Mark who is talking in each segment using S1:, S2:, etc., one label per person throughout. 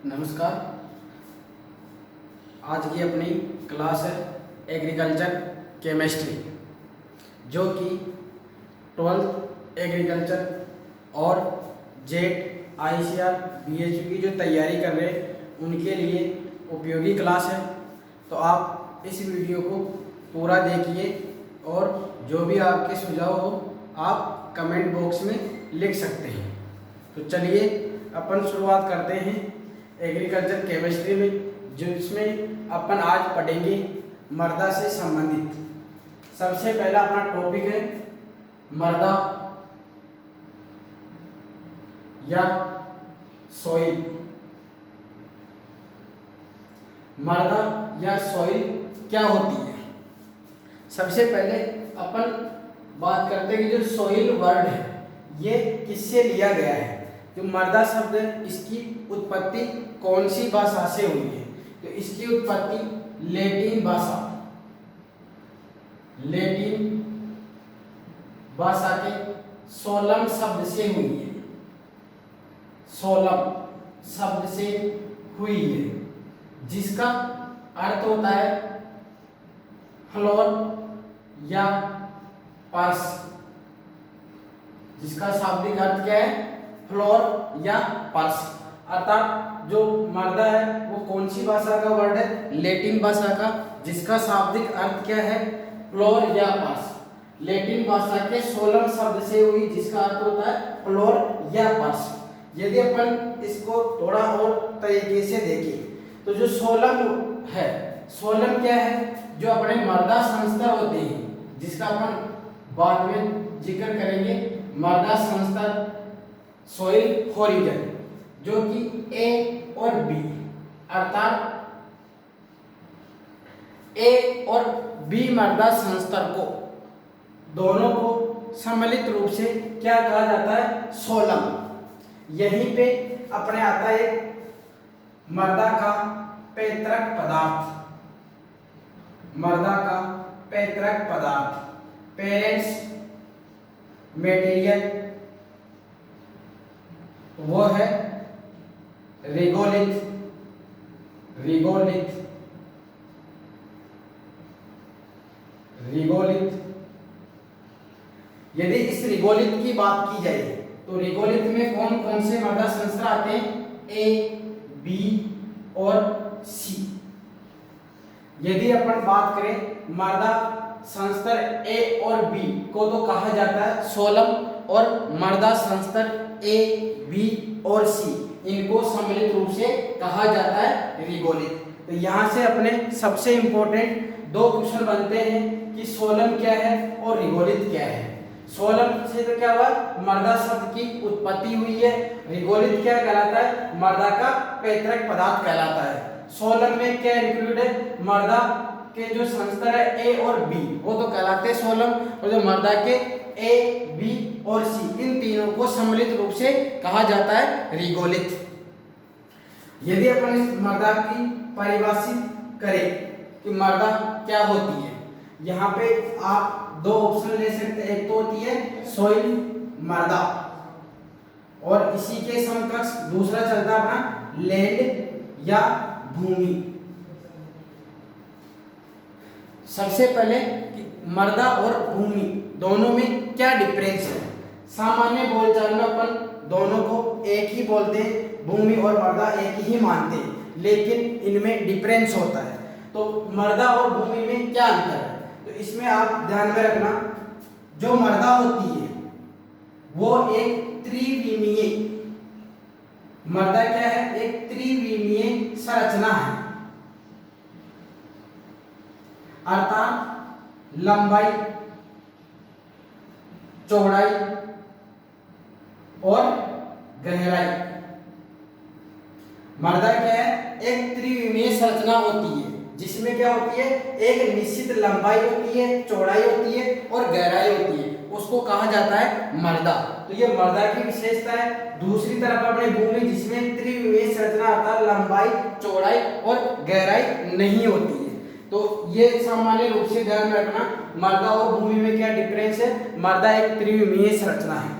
S1: नमस्कार। आज की अपनी क्लास है एग्रीकल्चर केमिस्ट्री, जो कि 12th एग्रीकल्चर और जेट ICR BHU की जो तैयारी कर रहे हैं उनके लिए उपयोगी क्लास है। तो आप इस वीडियो को पूरा देखिए और जो भी आपके सुझाव हो आप कमेंट बॉक्स में लिख सकते हैं। तो चलिए अपन शुरुआत करते हैं एग्रीकल्चर केमिस्ट्री में, जिसमें अपन आज पढ़ेंगे मृदा से संबंधित। सबसे पहला अपना टॉपिक है मृदा या सॉइल। मृदा या सॉइल क्या होती है? सबसे पहले अपन बात करते हैं कि जो सॉइल वर्ड है ये किससे लिया गया है। जो मृदा शब्द है इसकी उत्पत्ति कौन सी भाषा से हुई है? तो इसकी उत्पत्ति लैटिन भाषा के सोलम शब्द से हुई है। सोलम शब्द से हुई है, जिसका अर्थ होता है फ्लोर या पर्स। जिसका शाब्दिक अर्थ क्या है? फ्लोर या पर्स। अर्थात जो मृदा है वो कौन सी भाषा का वर्ड है? लैटिन भाषा का, जिसका शाब्दिक अर्थ क्या है? फ्लोर या पर्स। लैटिन भाषा के सोलम शब्द से हुई, जिसका अर्थ होता है फ्लोर या पर्स। यदि अपन इसको थोड़ा और तरीके से देखें तो जो सोलम है, सोलम क्या है? जो अपने मृदा संस्तर होते हैं, जिसका अपन बाद में जिक्र करेंगे। मृदा संस्तर सॉइल होरिजन, जो कि A और B अर्थात A और B मृदा संस्तर को दोनों को सम्मिलित रूप से क्या कहा जाता है? सोलम। यहीं पे अपने आता है मृदा का पैतृक पदार्थ। मृदा का पैतृक पदार्थ, पेरेंट्स मटेरियल, वो है रिगोलिथ। यदि इस रिगोलिथ की बात की जाए तो रिगोलिथ में कौन कौन से मृदा संस्तर आते हैं? A, B और C। यदि अपन बात करें मृदा संस्तर A और B को तो कहा जाता है सोलम, और मृदा संस्तर A, B और C इनको सम्मिलित रूप से कहा जाता है रिगोलिथ। तो यहाँ से अपने सबसे इंपॉर्टेंट दो क्वेश्चन बनते हैं कि सोलम क्या है और रिगोलिथ क्या है। सोलम से तो क्या हुआ? मृदा शब्द की उत्पत्ति हुई है। रिगोलिथ क्या कहलाता है? मृदा का पैतृक पदार्थ कहलाता है। सोलम में क्या इंक्लूड है? मृदा के जो संस्तर है A और B वो तो कहलाते हैं सोलम, और जो मृदा के A, B और C इन तीनों को सम्मिलित रूप से कहा जाता है रिगोलिथ। यदि अपन इस मृदा की परिभाषित करें कि मृदा क्या होती है, यहाँ पे आप दो ऑप्शन ले सकते हैं। एक तो होती है सॉइल, मृदा, और इसी के समकक्ष दूसरा चलता है अपना लैंड या भूमि। सबसे पहले मृदा और भूमि दोनों में क्या डिफरेंस है? सामान्य बोलचाल में अपन दोनों को एक ही बोलते हैं, भूमि और मृदा एक ही मानते हैं, लेकिन इनमें डिफरेंस होता है। तो मृदा और भूमि में क्या अंतर है? तो इसमें आप ध्यान में रखना, जो मृदा होती है वो एक त्रिविमीय, मृदा क्या है? एक त्रिविमीय संरचना है। अर्थात लंबाई, चौड़ाई और गहराई। मृदा क्या है? एक त्रिविमीय संरचना होती है, जिसमें क्या होती है? एक निश्चित लंबाई होती है, चौड़ाई होती है और गहराई होती है, उसको कहा जाता है मृदा। तो ये मृदा की विशेषता है। दूसरी तरफ अपने भूमि, जिसमें त्रिविमीय संरचना अर्थात लंबाई, चौड़ाई और गहराई नहीं होती है। तो ये सामान्य रूप से ध्यान में रखना, मृदा और भूमि में क्या डिफरेंस है। मृदा एक त्रिविमीय संरचना है।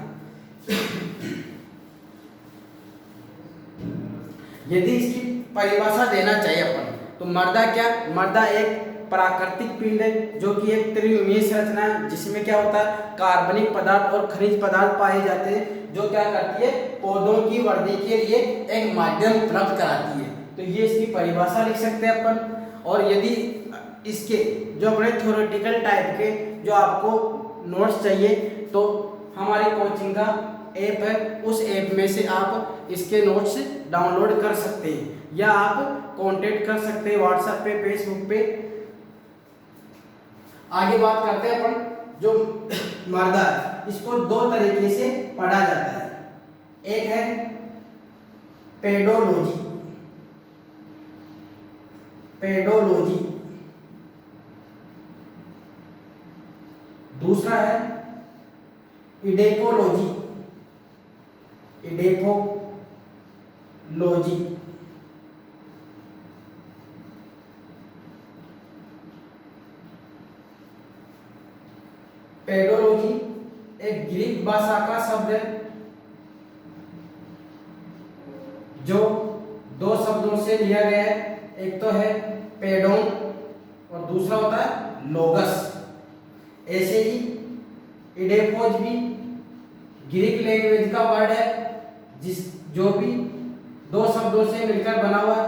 S1: यदि इसकी परिभाषा देना चाहिए अपन, तो मर्दा क्या, मर्दा एक प्राकृतिक पिंड है जो कि एक त्रिविमीय संरचना है, जिसमें क्या होता है, कार्बनिक पदार्थ और खनिज पदार्थ पाए जाते हैं, जो क्या करती है, पौधों की वृद्धि के लिए एक माध्यम उपलब्ध कराती है। तो ये इसकी परिभाषा लिख सकते हैं अपन। और यदि इसके जो अपने थ्योरेटिकल टाइप के जो आपको नोट्स चाहिए, तो हमारी कोचिंग का ऐप है, उस ऐप में से आप इसके नोट्स डाउनलोड कर सकते हैं, या आप कांटेक्ट कर सकते हैं व्हाट्सएप पे, फेसबुक पे। आगे बात करते हैं अपन, जो मर्दा इसको दो तरीके से पढ़ा जाता है। एक है पेडोलॉजी, पेडोलॉजी, दूसरा है इडेकोलॉजी, इडेकोलॉजी। पेडोलॉजी एक ग्रीक भाषा का शब्द है, जो दो शब्दों से लिया गया है। एक तो है पेडोन और दूसरा होता है लोगस। ऐसे ही इडेकोज भी ग्रीक लैंग्वेज का वर्ड है, जो भी दो शब्दों से मिलकर बना हुआ,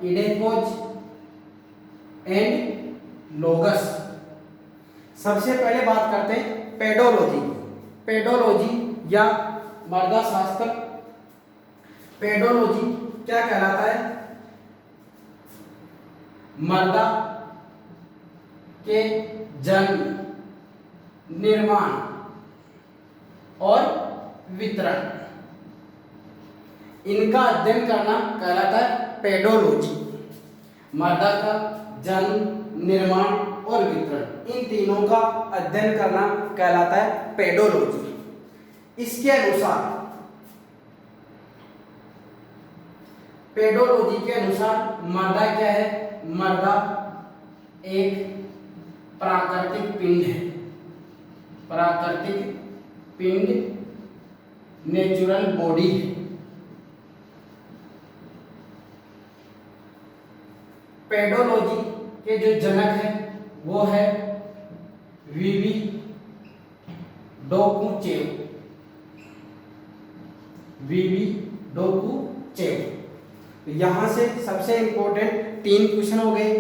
S1: इडेकोज एंड लोगस। सबसे पहले बात करते हैं पेडोलॉजी। पेडोलॉजी या मर्दा शास्त्र, पेडोलॉजी क्या कहलाता है, मर्दा के जन्म, निर्माण और वितरण, इनका अध्ययन करना कहलाता है पेडोलॉजी। मर्दा का जन्म, निर्माण और वितरण, इन तीनों का अध्ययन करना कहलाता है पेडोलॉजी। इसके अनुसार, पेडोलॉजी के अनुसार मर्दा क्या है, मर्दा एक प्राकृतिक पिंड है, प्राकृतिक पिंड, नेचुरल बॉडी है। पेडोलॉजी के जो जनक है वो है वीवी डोकुचेव, वीवी डोकुचेव। यहां से सबसे इंपॉर्टेंट 3 क्वेश्चन हो गए।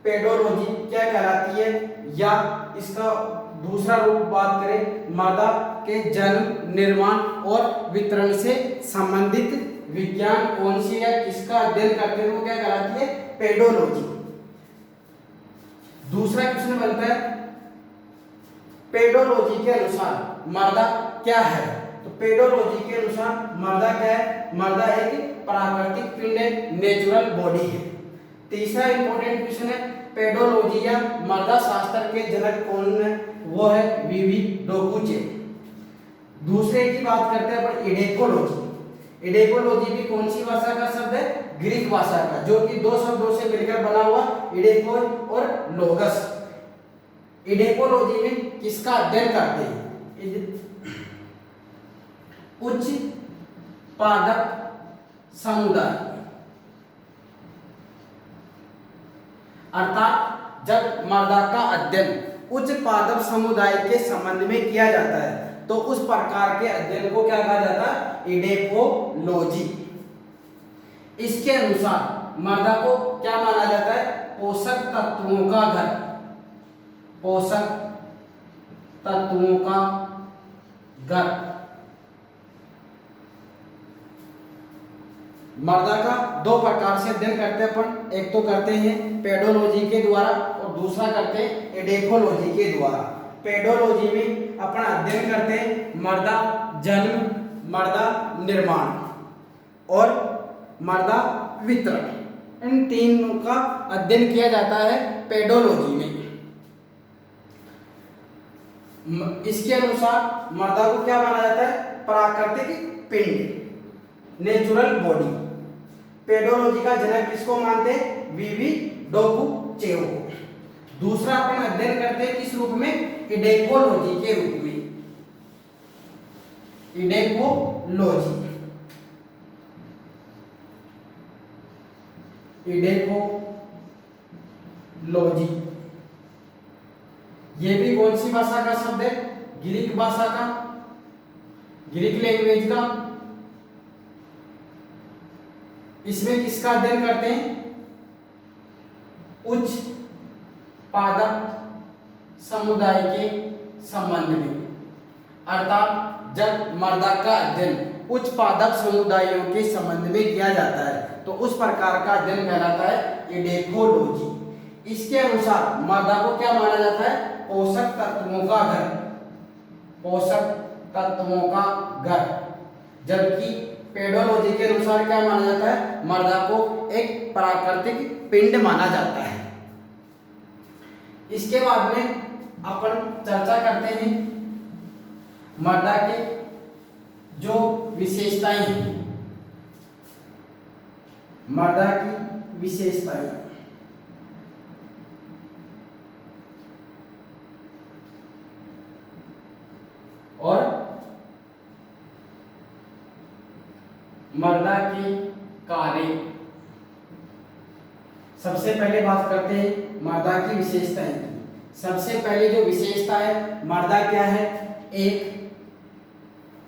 S1: पेडोलॉजी क्या कहलाती है, या इसका दूसरा रूप बात करें, मर्दा के जन्म, निर्माण और वितरण से संबंधित विज्ञान कौन सी है, किसका अध्ययन करते हैं, वो क्या कहलाती है, पेडोलॉजी। दूसरा क्वेश्चन बनता है, पेडोलॉजी के अनुसार मर्दा क्या है, तो पेडोलॉजी के अनुसार मर्दा क्या है, मर्दा एक प्राकृतिक पिंड है, नेचुरल बॉडी है। तीसरा इंपॉर्टेंट क्वेश्चन है, पेडोलॉजी या मर्दा शास्त्र के जनक कौन है, वो है वीवी डोकुचेव। दूसरे की बात करते हैं अपन इडेकोलॉजी। इडेकोलॉजी भी कौन सी भाषा का शब्द है, ग्रीक भाषा का, जो कि दो शब्दों से मिलकर बना हुआ, इडेकोज और लोगस। इडेकोलॉजी में किसका अध्ययन करते हैं, उच्च पादप समुदाय, अर्थात जब मर्दा का अध्ययन उच्च पादप समुदाय के संबंध में किया जाता है, तो उस प्रकार के अध्ययन को क्या कहा जाता है, इडेकोलॉजी। इसके अनुसार मर्दा को क्या माना जाता है, पोषक तत्वों का घर, पोषक तत्वों का घर। मर्दा का दो प्रकार से अध्ययन करते हैं अपन, एक तो करते हैं पेडोलॉजी के द्वारा और दूसरा करते हैं इडेकोलॉजी के द्वारा। पेडोलॉजी में अपन अध्ययन करते हैं मर्दा जन्म, मर्दा निर्माण और मर्दा वितरण, इन तीनों का अध्ययन किया जाता है पेडोलॉजी में। इसके अनुसार मर्दा को क्या माना जाता है, प्राकृतिक पिंड, नेचुरल बॉडी। पेडोलॉजी का जनक किसको मानते हैं, वीवी डोकुचेव। दूसरा अपन अध्ययन करते हैं किस रूप में, इडेकोलॉजी के रूप में, इडेकोलॉजी। इडेकोलॉजी। ये भी कौन सी भाषा का शब्द है? ग्रीक भाषा का, ग्रीक लैंग्वेज का। इसमें किसका अध्ययन करते हैं? उच्च पादप समुदाय के संबंध में, अर्थात जब मृदा का अध्ययन उच्च पादप समुदायों के संबंध में किया जाता है तो उस प्रकार का अध्ययन कहलाता है इडेकोलॉजी। इसके अनुसार मृदा को क्या माना जाता है? पोषक तत्वों का घर, पोषक तत्वों का घर। जबकि पेडोलॉजी के अनुसार क्या माना जाता है? मृदा को एक प्राकृतिक पिंड माना जाता है। इसके बाद में अपन चर्चा करते हैं मृदा के जो विशेषताएं हैं, मृदा की विशेषताएं। और मृदा के कार्य। सबसे पहले बात करते हैं मृदा की विशेषताएं की। सबसे पहले जो विशेषता है मृदा क्या है? एक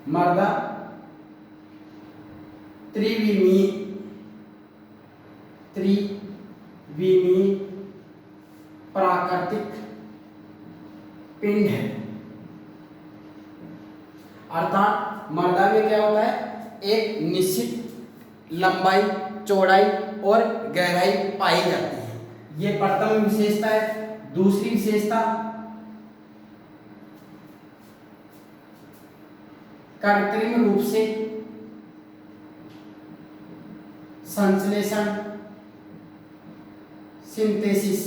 S1: मृदा त्रिविमीय प्राकृतिक पिंड है। अर्थात मृदा में क्या होता है? एक निश्चित लंबाई, चौड़ाई और गहराई पाई जाती है। ये प्रथम विशेषता है। दूसरी विशेषता कृत्रिम रूप से संश्लेषण, सिंथेसिस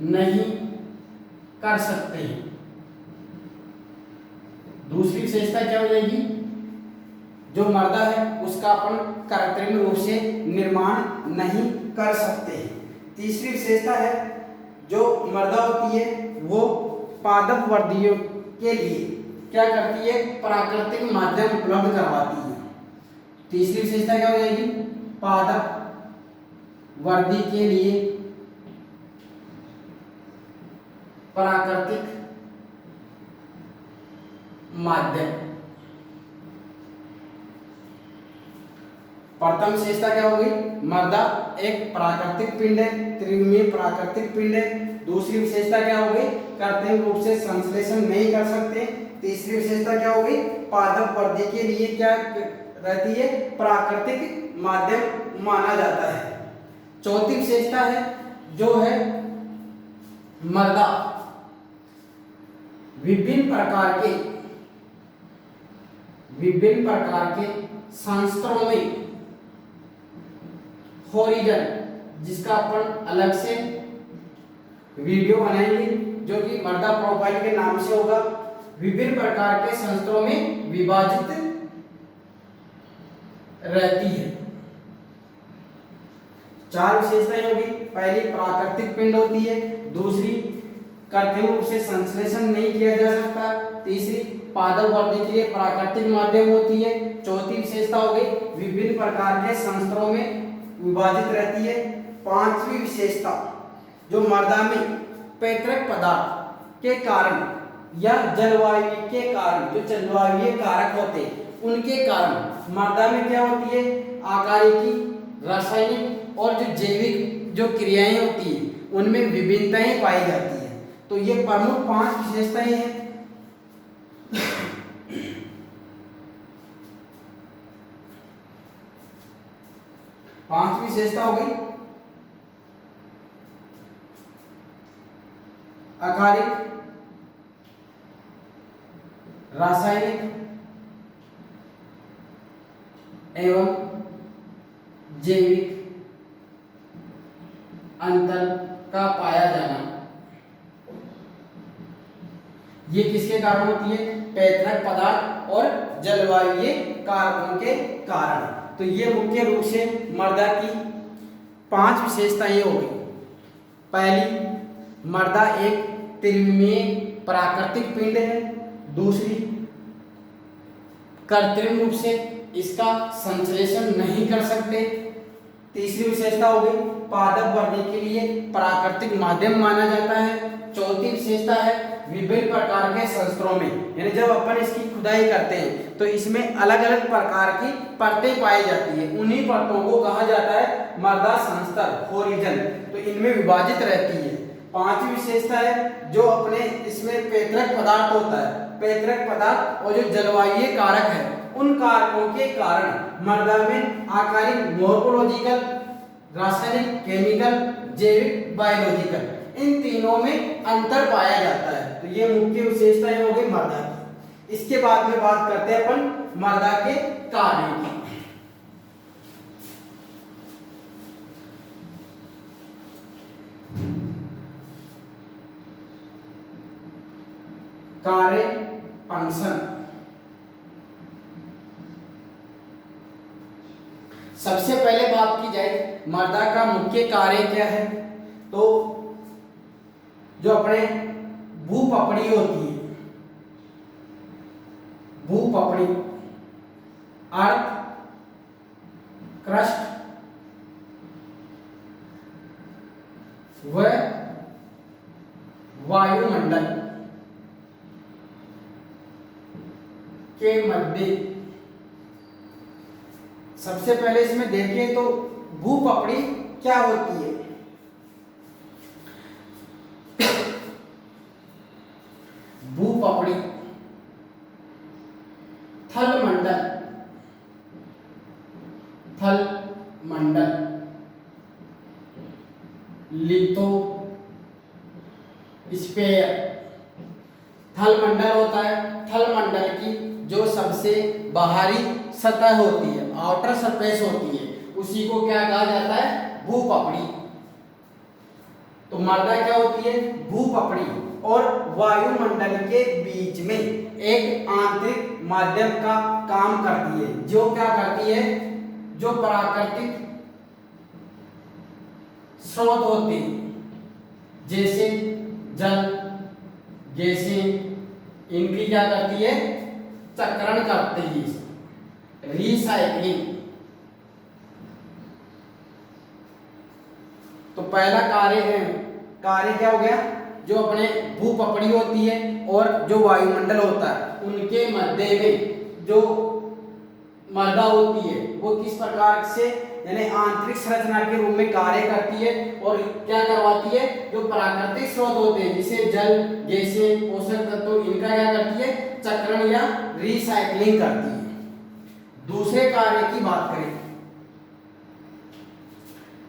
S1: नहीं कर सकते हैं। दूसरी विशेषता क्या हो जाएगी? जो मृदा है उसका अपन कृत्रिम रूप से निर्माण नहीं कर सकते हैं। तीसरी विशेषता है जो मृदा होती है वो पादप वर्धियों के लिए क्या करती है? प्राकृतिक माध्यम उपलब्ध करवाती है। तीसरी विशेषता क्या हो जाएगी? पादप वृद्धि के लिए प्राकृतिक माध्यम। प्रथम विशेषता क्या होगी? मृदा एक प्राकृतिक पिंड है, त्रिविमीय प्राकृतिक पिंड है। दूसरी विशेषता क्या होगी? कृत्रिम रूप से संश्लेषण नहीं कर सकते। तीसरी विशेषता क्या होगी? पादप वृद्धि के लिए क्या रहती है? प्राकृतिक माध्यम माना जाता है। चौथी विशेषता है जो है मृदा विभिन्न प्रकार के संस्तरों में होरिजन, जिसका अपन अलग से वीडियो बनाएंगे जो कि मृदा प्रोफाइल के नाम से होगा, विभिन्न प्रकार के संस्तरों में विभाजित रहती है। चार विशेषताएं होगी। पहली प्राकृतिक पिंड होती है, दूसरी कृत्रिम रूप से संश्लेषण नहीं किया जा सकता, तीसरी पादप वृद्धि के लिए प्राकृतिक माध्यम होती है, चौथी विशेषता हो गई विभिन्न प्रकार के संस्तरों में विभाजित रहती है, पांचवी विशेषता जो मृदा में पैतृक पदार्थ के कारण या जलवायु के कारण, जो जलवायु कारक होते हैं उनके कारण मृदा में क्या होती है? आकारिकी, रासायनिक और जो जैविक जो क्रियाएं होती है उनमें विभिन्नताएं पाई जाती है। तो ये प्रमुख पांच विशेषताएं हैं। पांच विशेषता हो गई। आकारिक, रासायनिक एवं जैविक अंतर का पाया जाना। ये किसके कारण होती है? पैतृक पदार्थ और जलवायु कारकों के कारण। तो ये मुख्य रूप से मृदा की पांच विशेषताएं हो गई। पहली, मृदा एक त्रिविमीय प्राकृतिक पिंड है। दूसरी, कृत्रिम रूप से इसका संश्लेषण नहीं कर सकते। तीसरी विशेषता हो गई पादप बढ़ने के लिए प्राकृतिक माध्यम माना जाता है। चौथी विशेषता है विभिन्न प्रकार के संस्तरों में, यानी जब अपन इसकी खुदाई करते हैं तो इसमें अलग अलग प्रकार की परतें पाई जाती है, उन्हीं परतों को कहा जाता है मृदा संस्तर होरिजन, तो इनमें विभाजित रहती है। पांचवी विशेषता है जो अपने इसमें पैतृक पदार्थ होता है, पैतृक पदार्थ और जो जलवायु कारक है उन कारकों के कारण मृदा में आकारिक मॉर्फोलॉजिकल, रासायनिक, केमिकल, जैविक, बायोलॉजिकल, इन तीनों में अंतर पाया जाता है। तो ये मुख्य विशेषताएं हो गई मृदा की। इसके बाद में बात करते हैं अपन मृदा के कार्यों की। कार्य, फंक्शन। सबसे पहले बात की जाए मृदा का मुख्य कार्य क्या है, तो जो अपने भूपपड़ी होती है, भूपपड़ी, अर्थ क्रस्ट व वायुमंडल के मध्य, सबसे पहले इसमें देखें तो भूपपड़ी क्या होती है। भूपपड़ी थल मंडल, थल मंडल, लिथो स्फीयर, थल मंडल होता है, थल मंडल की जो सबसे बाहरी सतह होती है, आउटर सरफेस होती है, उसी को क्या कहा जाता है, भूपपड़ी। तो मृदा क्या होती है, भूपपड़ी, और वायुमंडल के बीच में एक आंतरिक माध्यम का काम करती है, जो क्या करती है, जो प्राकृतिक स्रोत होते हैं जैसे जल, गैसें, इनकी क्या करती है, चक्रण करती है, रिसाइक्लिंग। तो पहला कार्य है, कार्य क्या हो गया, जो अपने भूपपड़ी होती है और जो वायुमंडल होता है उनके मध्य में जो मृदा होती है वो किस प्रकार से, यानी आंतरिक संरचना के रूप में कार्य करती है और क्या करवाती है, जो प्राकृतिक स्रोत होते हैं जैसे जल, गैसें, पोषक तत्व, इनका क्या करती है, चक्रण या रिसाइक्लिंग करती है। दूसरे कार्य की बात करें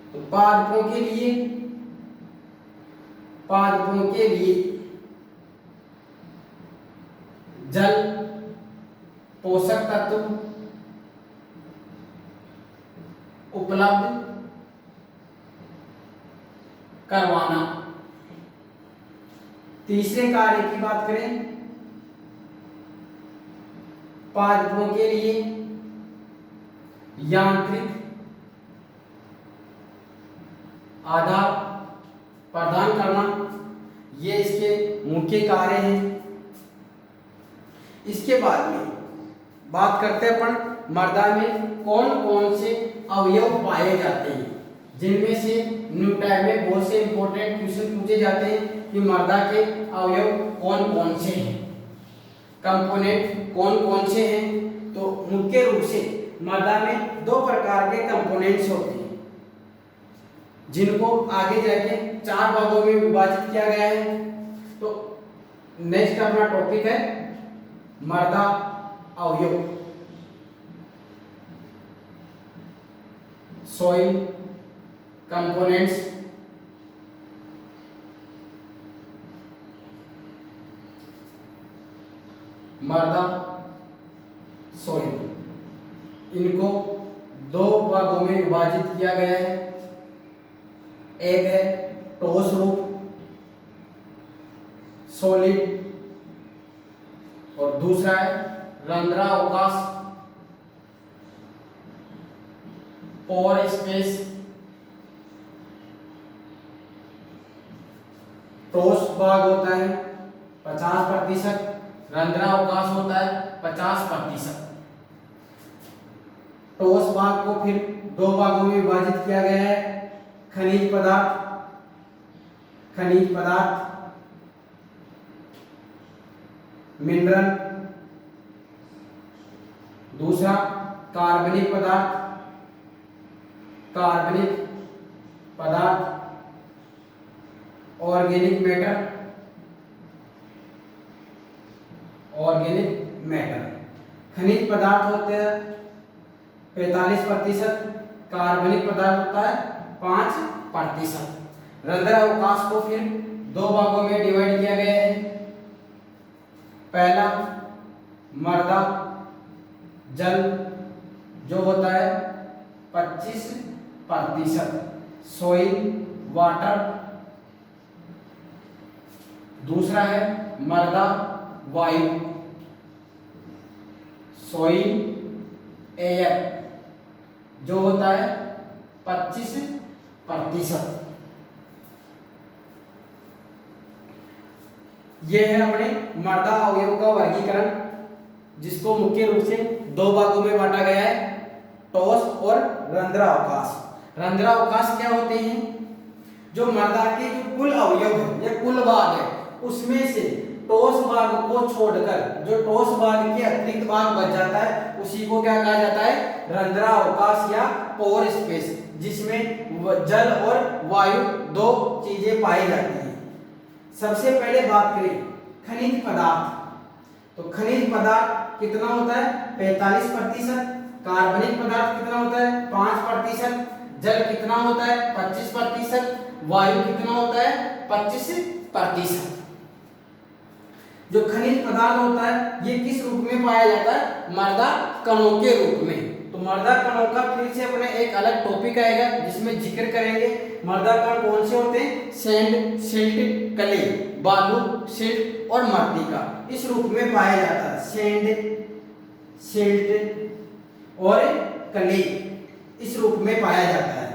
S1: तो पादपों के लिए, पादपों के लिए जल, पोषक तत्व उपलब्ध करवाना। तीसरे कार्य की बात करें, पादपों के लिए यांत्रिक आधार प्रदान करना, ये इसके मुख्य कार्य हैं। इसके बाद में बात करते हैं अपन मृदा में कौन कौन से अवयव पाए जाते हैं, जिनमें से न्यू टाइप में बहुत से इंपॉर्टेंट क्वेश्चन पूछे जाते हैं कि मृदा के अवयव कौन कौन से हैं, कंपोनेंट कौन कौन से हैं। तो मुख्य रूप से मृदा में दो प्रकार के कंपोनेंट्स होते हैं जिनको आगे जाके 4 भागों में विभाजित किया गया है। तो नेक्स्ट अपना टॉपिक है मृदा अवयव, सॉइल कंपोनेंट्स। मृदा, सॉइल, इनको 2 भागों में विभाजित किया गया है। एक है ठोस रूप, सॉलिड, और दूसरा है रंध्रावकाश, पोर स्पेस। ठोस भाग होता है 50%, रंध्रावकाश होता है 50%। ठोस भाग को फिर दो भागों में विभाजित किया गया है, खनिज पदार्थ मिनरल, दूसरा कार्बनिक पदार्थ ऑर्गेनिक मैटर। खनिज पदार्थ होते हैं 45%, कार्बनिक पदार्थ होता है 5%। रंध्र अवकाश को फिर दो भागों में डिवाइड किया गया है। पहला मृदा जल जो होता है 25%, सोइल वाटर। दूसरा है मृदा वायु, सोइल एयर जो होता है 25%। यह है अपने मृदा अवयव का वर्गीकरण, जिसको मुख्य रूप से दो भागों में बांटा गया है, ठोस और रंध्रावकाश। रंध्रावकाश क्या होते हैं? जो मृदा के जो कुल अवयव है या कुल भाग है, उसमें से ठोस भाग को छोड़कर जो ठोस भाग के अतिरिक्त भाग बच जाता है, उसी को क्या कहा जाता है? रंध्रावकाश या पोर स्पेस, जिसमें जल और वायु दो चीजें पाई जाती हैं। सबसे पहले बात करें खनिज पदार्थ, तो खनिज पदार्थ कितना होता है? 45%। कार्बनिक पदार्थ कितना होता है? 5%। जल कितना होता है? 25%। वायु कितना होता है? 25%। जो खनिज पदार्थ होता है ये किस रूप में पाया जाता है? मृदा कणों के रूप में। तो मृदा कणों का फिर से अपने एक अलग टॉपिक आएगा जिसमें जिक्र करेंगे। मृदा कण कौन से होते हैं? सैंड, सिल्ट, क्ले, बालू, सिल्ट और मृत्तिका इस रूप में पाया जाता है। सैंड, सिल्ट और क्ले इस रूप में पाया जाता है।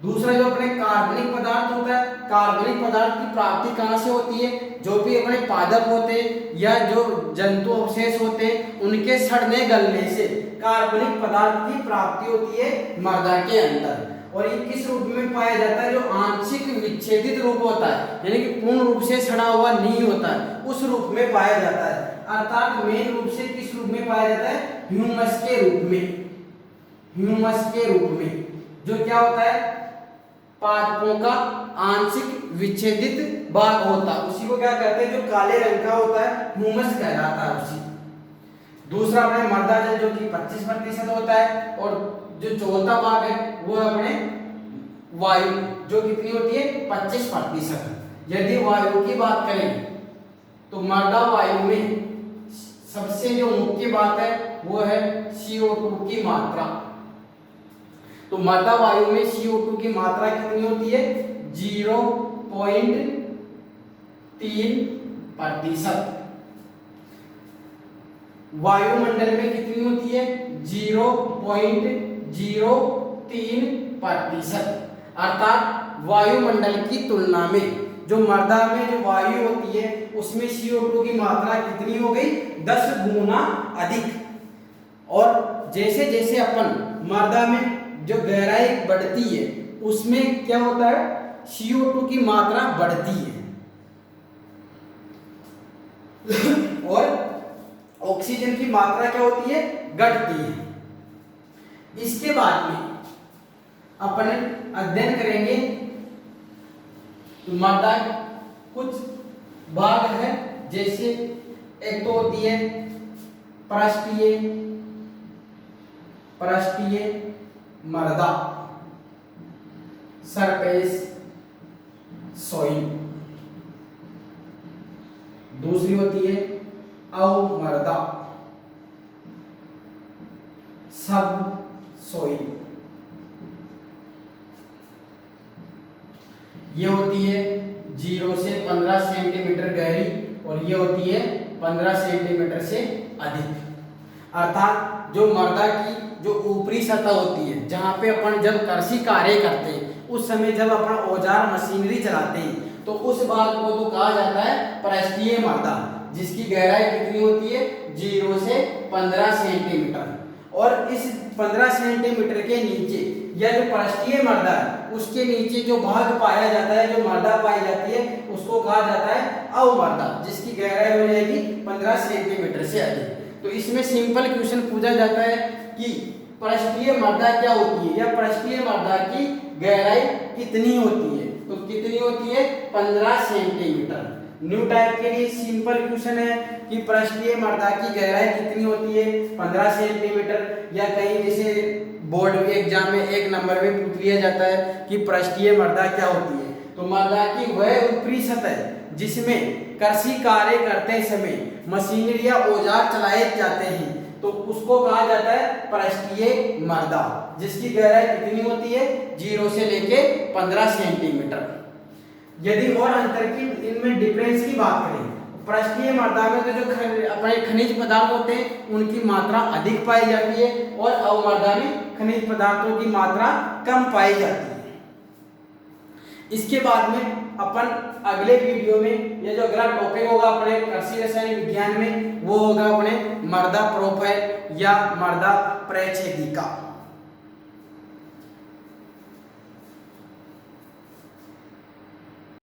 S1: दूसरा जो अपने कार्बनिक पदार्थ होता है, कार्बनिक पदार्थ की प्राप्ति कहाँ से होती है? जो भी अपने पादप होते हैं या जो जंतु अवशेष होते हैं उनके सड़ने गलने से कार्बनिक पदार्थ की प्राप्ति होती है मृदा के अंदर। और ये किस रूप में पाया जाता है? जो आंशिक विच्छेदित रूप होता है, यानी कि पूर्ण रूप से सड़ा हुआ नहीं होता है, उस रूप में पाया जाता है। अर्थात मेन रूप से किस रूप में पाया जाता है? ह्यूमस के रूप में। ह्यूमस के रूप में जो क्या होता है? पादपों का आंशिक विच्छेदित भाग होता है, उसी को क्या कहते हैं? जो काले रंग का होता है ह्यूमस कहलाता है उसी। दूसरा अपने मृदा जल जो कि 25% होता है, और जो चौथा भाग है वो अपने वायु जो कितनी होती है? 25%। यदि वायु की बात करें तो मृदा वायु में सबसे जो मुख्य बात है वो है CO2 की मात्रा। तो मृदा वायु में CO2 की मात्रा कितनी होती है? 0.3%। वायुमंडल में कितनी होती है? 0.03%। अर्थात वायुमंडल की तुलना में जो मृदा में जो वायु होती है उसमें CO2 की मात्रा कितनी हो गई? 10 गुना अधिक। और जैसे जैसे अपन मृदा में जो गहराई बढ़ती है उसमें क्या होता है? CO2 की मात्रा बढ़ती है और ऑक्सीजन की मात्रा क्या होती है? घटती है। इसके बाद में अपन अध्ययन करेंगे मृदा कुछ भाग है, जैसे एक तो होती है पृष्ठीय मृदा, सरफेस सॉइल। दूसरी होती है अवमृदा, सब सॉइल। ये होती है 0 से 15 सेंटीमीटर गहरी और ये होती है 15 सेंटीमीटर से अधिक। अर्थात जो मृदा की जो ऊपरी सतह होती है, जहाँ पे अपन जब कृषि कार्य करते हैं उस समय जब अपन औजार मशीनरी चलाते हैं तो उस भाग को तो कहा जाता है पृष्ठीय मृदा, जिसकी गहराई कितनी होती है? 0 से 15 सेंटीमीटर। और इस 15 सेंटीमीटर के नीचे या जो पृष्ठीय मर्दा है उसके नीचे जो भाग पाया जाता है, जो मर्दा पाई जाती है, उसको कहा जाता है अवमर्दा, जिसकी गहराई हो जाएगी 15 सेंटीमीटर से अधिक। तो इसमें सिंपल क्वेश्चन पूछा जाता है कि पृष्ठीय मर्दा क्या होती है या पृष्ठीय मर्दा की गहराई कितनी होती है, तो कितनी होती है 15 सेंटीमीटर। न्यू टाइप के लिए सिंपल क्वेश्चन है कि पृष्ठीय मर्दा की गहराई कितनी होती है 15 सेंटीमीटर, या कहीं जैसे बोर्ड एग्जाम में 1 नंबर में पूछ लिया जाता है कि पृष्ठीय मर्दा क्या होती है, तो मर्दा की वह ऊपरी सतह जिसमें कृषि कार्य करते समय मशीनरी या औजार चलाए जाते हैं, तो उसको कहा जाता है पृष्ठीय मर्दा, जिसकी गहराई कितनी होती है 0 से लेके 15 सेंटीमीटर। यदि और अंतर की इनमें डिफरेंस की बात करें, पृष्ठीय मर्दा में तो जो अपने खनिज पदार्थ होते हैं उनकी मात्रा अधिक पाई जाती है और अवमर्दा में खनिज पदार्थों की मात्रा कम पाई जाती है। इसके बाद में अपन अगले वीडियो में ये जो अगला टॉपिक होगा अपने कृषि रसायन विज्ञान में, वो होगा अपने मर्दा प्रोफाइल या मर्दा प्रच्छेदिका।